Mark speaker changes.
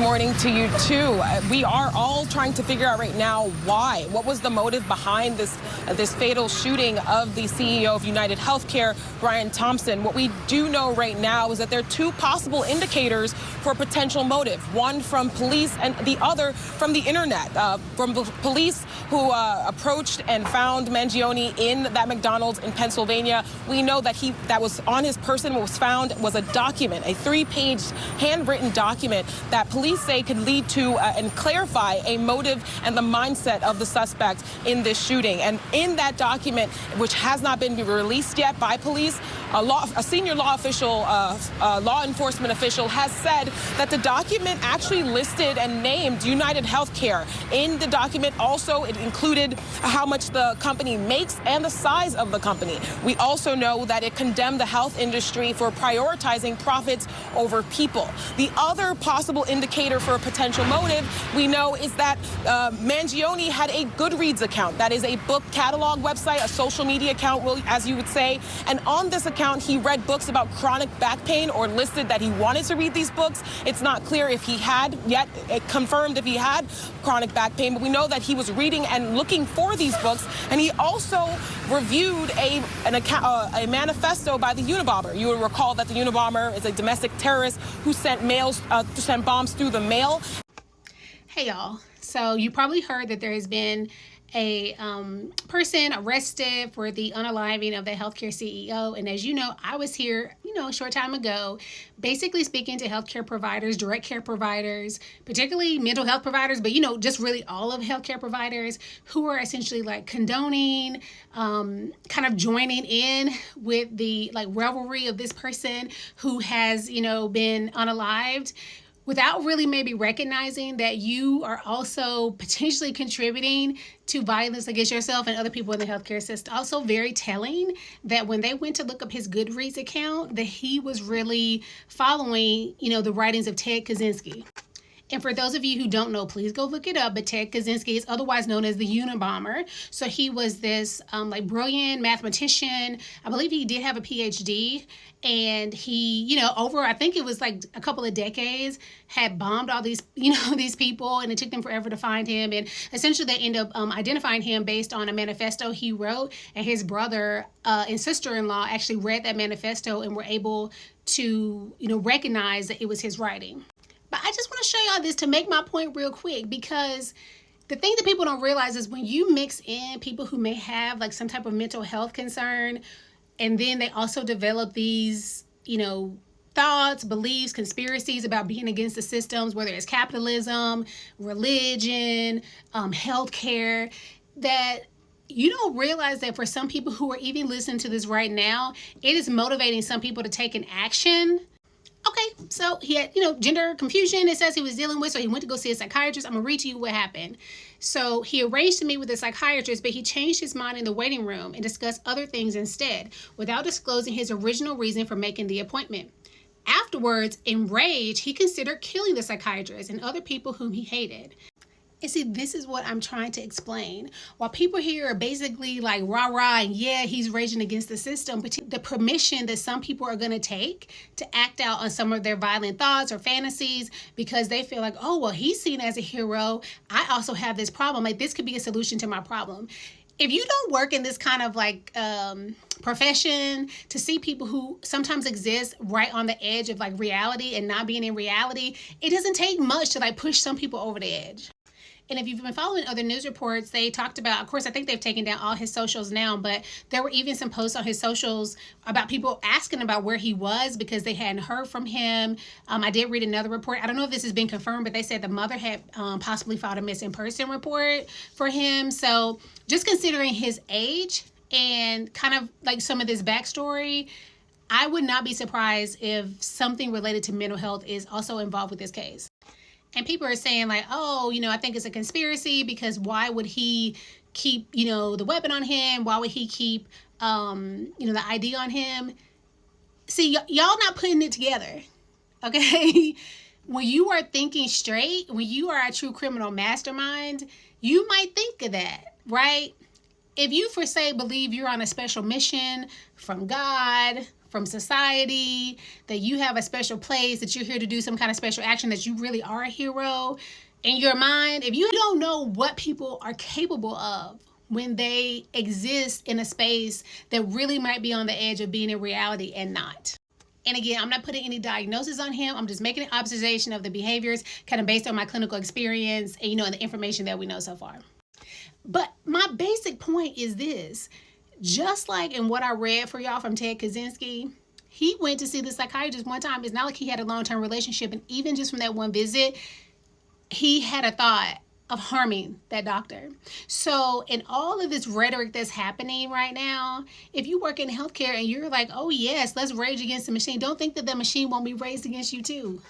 Speaker 1: morning to you too. We are all trying to figure out right now why. What was the motive behind this fatal shooting of the CEO of United Healthcare, Brian Thompson? What we do know right now is that there are two possible indicators for potential motive. One from police and the other from the internet. From the police who approached and found Mangione in that McDonald's in Pennsylvania. We know that that was on his person. What was found was a document, a 3-page handwritten document that police say could lead to and clarify a motive and the mindset of the suspect in this shooting. And in that document, which has not been released yet by police, a senior law enforcement official has said that the document actually listed and named United Healthcare. In the document also, it included how much the company makes and the size of the company. We also know that it condemned the health industry for prioritizing profits over people. The other possible indicator for a potential motive we know is that Mangione had a Goodreads account. That is a book catalog website, a social media account, as you would say. And on this account, he read books about chronic back pain, or listed that he wanted to read these books. It's not clear if he had yet confirmed if he had chronic back pain, but we know that he was reading and looking for these books. And he also reviewed a manifesto by the Unabomber. You will recall that the Unabomber is a domestic terrorist who sent bombs through the mail.
Speaker 2: Hey y'all, so you probably heard that there has been a person arrested for the unaliving of the healthcare CEO. And as you know, I was here, a short time ago, basically speaking to healthcare providers, direct care providers, particularly mental health providers, but, just really all of healthcare providers who are essentially like condoning, kind of joining in with the revelry of this person who has, been unalived, without really maybe recognizing that you are also potentially contributing to violence against yourself and other people in the healthcare system. Also very telling that when they went to look up his Goodreads account, that he was really following, the writings of Ted Kaczynski. And for those of you who don't know, please go look it up. But Ted Kaczynski is otherwise known as the Unabomber. So he was this brilliant mathematician. I believe he did have a PhD. And he, over, I think it was a couple of decades, had bombed all these, these people. And it took them forever to find him. And essentially they end up identifying him based on a manifesto he wrote. And his brother and sister-in-law actually read that manifesto and were able to, recognize that it was his writing. But I just want to show y'all this to make my point real quick, because the thing that people don't realize is when you mix in people who may have some type of mental health concern, and then they also develop these, thoughts, beliefs, conspiracies about being against the systems, whether it's capitalism, religion, healthcare, that you don't realize that for some people who are even listening to this right now, it is motivating some people to take an action. Okay, so he had, gender confusion, it says he was dealing with, so he went to go see a psychiatrist. I'm going to read to you what happened. So he arranged to meet with a psychiatrist, but he changed his mind in the waiting room and discussed other things instead, without disclosing his original reason for making the appointment. Afterwards, enraged, he considered killing the psychiatrist and other people whom he hated. And see, this is what I'm trying to explain. While people here are basically rah-rah, and yeah, he's raging against the system, but the permission that some people are going to take to act out on some of their violent thoughts or fantasies because they feel oh, well, he's seen as a hero. I also have this problem. This could be a solution to my problem. If you don't work in this kind of profession to see people who sometimes exist right on the edge of reality and not being in reality, it doesn't take much to push some people over the edge. And if you've been following other news reports, they talked about, of course, I think they've taken down all his socials now, but there were even some posts on his socials about people asking about where he was because they hadn't heard from him. I did read another report. I don't know if this has been confirmed, but they said the mother had possibly filed a missing person report for him. So just considering his age and kind of some of this backstory, I would not be surprised if something related to mental health is also involved with this case. And people are saying oh, I think it's a conspiracy because why would he keep, the weapon on him? Why would he keep, the ID on him? See, y'all not putting it together, okay? When you are thinking straight, when you are a true criminal mastermind, you might think of that, right? If you, for say, believe you're on a special mission from God, from society, that you have a special place, that you're here to do some kind of special action, that you really are a hero. In your mind, if you don't know what people are capable of when they exist in a space that really might be on the edge of being a reality and not. And again, I'm not putting any diagnosis on him. I'm just making an observation of the behaviors kind of based on my clinical experience and, and the information that we know so far. But my basic point is this. Just like in what I read for y'all from Ted Kaczynski, he went to see the psychiatrist one time. It's not like he had a long-term relationship. And even just from that one visit, he had a thought of harming that doctor. So in all of this rhetoric that's happening right now, if you work in healthcare and you're like, oh yes, let's rage against the machine, don't think that the machine won't be raised against you too.